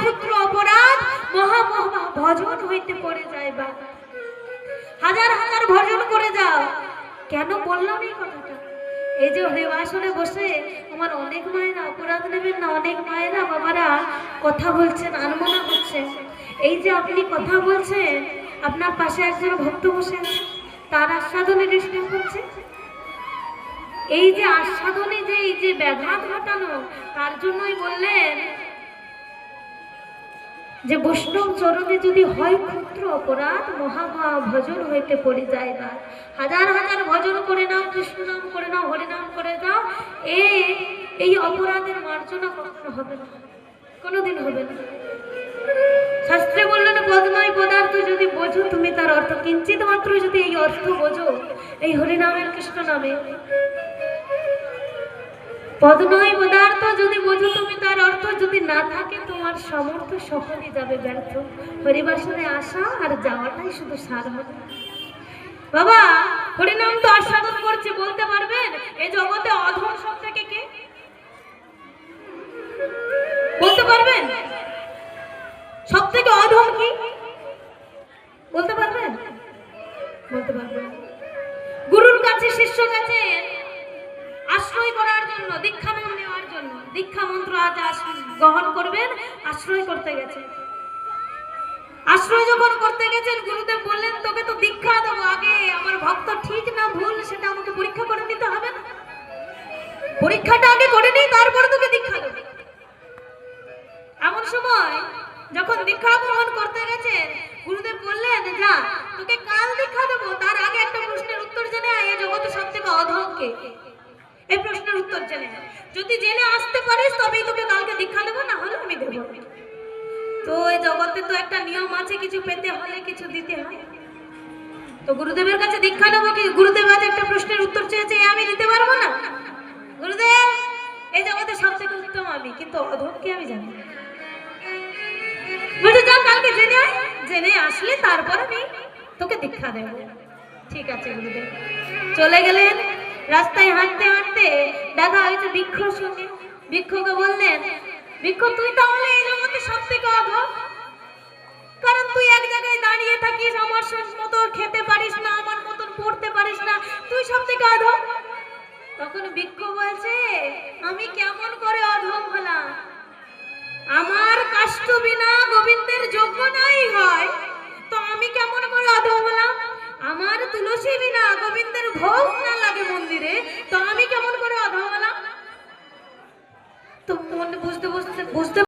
ক্ষুদ্র অপরাধ মহা মহা ভজন হইতে পড়ে যায়। বা হাজার হাজার ভজন করে যাও। কেন বললাম এই কথাটা? এই যে হরিবাসনে বসে আমার অনেক মায়েরা, অপরাধ নেবেন না, অনেক মায়েরা বাবারা কথা বলছেন, আনমনা করছেন। এই যে আপনি কথা বলছেন, আপনার পাশে একজন ভক্ত বসে আছে, তার আস্বাদনে ডিস্টার্ব হচ্ছে। এই যে আস্বাদনে যে এই যে ব্যাঘাত ঘটানো, তার জন্যই বললেন যে বৈষ্ণব চরণে যদি হয় ক্ষুদ্র অপরাধ মহা মহা ভজন হইতে পড়ে যায়। না হাজার হাজার ভজন করে নাও, কৃষ্ণ নাম করে নাও, হরিনাম করে যাও, এই অপরাধের মার্জনা কখনো হবে না, কোনোদিন হবে না। শাস্ত্রে বললেন পদ্ময় পদার্থ যদি বোঝো তুমি তার অর্থ, কিঞ্চিত মাত্র যদি এই অর্থ বোঝো এই হরিনামের কৃষ্ণ নামে, পদ্ময় পদার্থ যদি বোঝো তুমি তার অর্থ, যদি না থাকে তোমার সমর্থ সকলই যাবে ব্যর্থ। হরিবাসনে আসা আর যাওয়াটাই শুধু সার হবে। বাবা হরিনাম তো আস্বাদন করছে, বলতে পারবেন এই জগতে অধম সব থেকে কে? বলতে পারবেন সব থেকে অধম কি? বলতে পারবেন? বলতে পারবেন? গুরুর কাছে শিষ্য কাছে আশ্রয় করার জন্য, দীক্ষা নেওয়ার জন্য, দীক্ষা মন্ত্র আজ গ্রহণ করবেন, আশ্রয় করতে গেছে। আশ্রয় যখন করতে গেছেন গুরুদেব বললেন তোকে তো দীক্ষা দেবো, আগে আমার ভক্ত ঠিক না ভুল সেটা আমাকে পরীক্ষা করে নিতে হবে না? পরীক্ষাটা আগে করে নিই, তারপরে তোকে দীক্ষা দেবো। এমন সময় যখন দীক্ষা গ্রহণ করতে গেছেন গুরুদেব বললেন যা তোকে কাল দীক্ষা দেবো, তার আগে একটা প্রশ্নের উত্তর জেনে আয়, এই জগতে সব থেকে অধম কে? এই প্রশ্নের উত্তর জেনে, যদি জেনে আসতে পারিস তবেই তোকে কালকে দীক্ষা দেবো, না হলে আমি দেবো। তো এই জগতে তো একটা নিয়ম আছে, কিছু পেতে হলে কিছু দিতে হয়। তো গুরুদেবের কাছে দীক্ষা নেবো, কি গুরুদেব আজ একটা প্রশ্নের উত্তর চেয়েছে, আমি দিতে পারবো না? গুরুদেব এই জগতে সব থেকে উত্তম আমি, কিন্তু অধমকে আমি জানি। বলছে যা কালকে জেনে আয়, জেনে আসলে তারপর আমি তোকে দীক্ষা দেবো। ঠিক আছে গুরুদেব। চলে গেলেন। রাস্তায় হাঁটতে হাঁটতে দেখা হয়েছে বৃক্ষর সঙ্গে। বৃক্ষকে বললেন বৃক্ষ তুই তাহলে এই জগতে সব থেকে অধম, কারণ তুই এক জায়গায় দাঁড়িয়ে থাকিস, আমার মতো খেতে পারিস না, আমার মতন পড়তে পারিস না, তুই সব থেকে অধম। তখন বৃক্ষ বলছে আমি কেমন করে অধম হলাম? আমার কাষ্ট বিনা গোবিন্দের যোগ্য নাই হয়, তো আমি কেমন করে অধম হলাম? আমার তুলসী বিনা গোবিন্দের ভোগ না লাগে মন্দিরে, তো আমি কেমন করে অধম হলাম? তো বুঝতে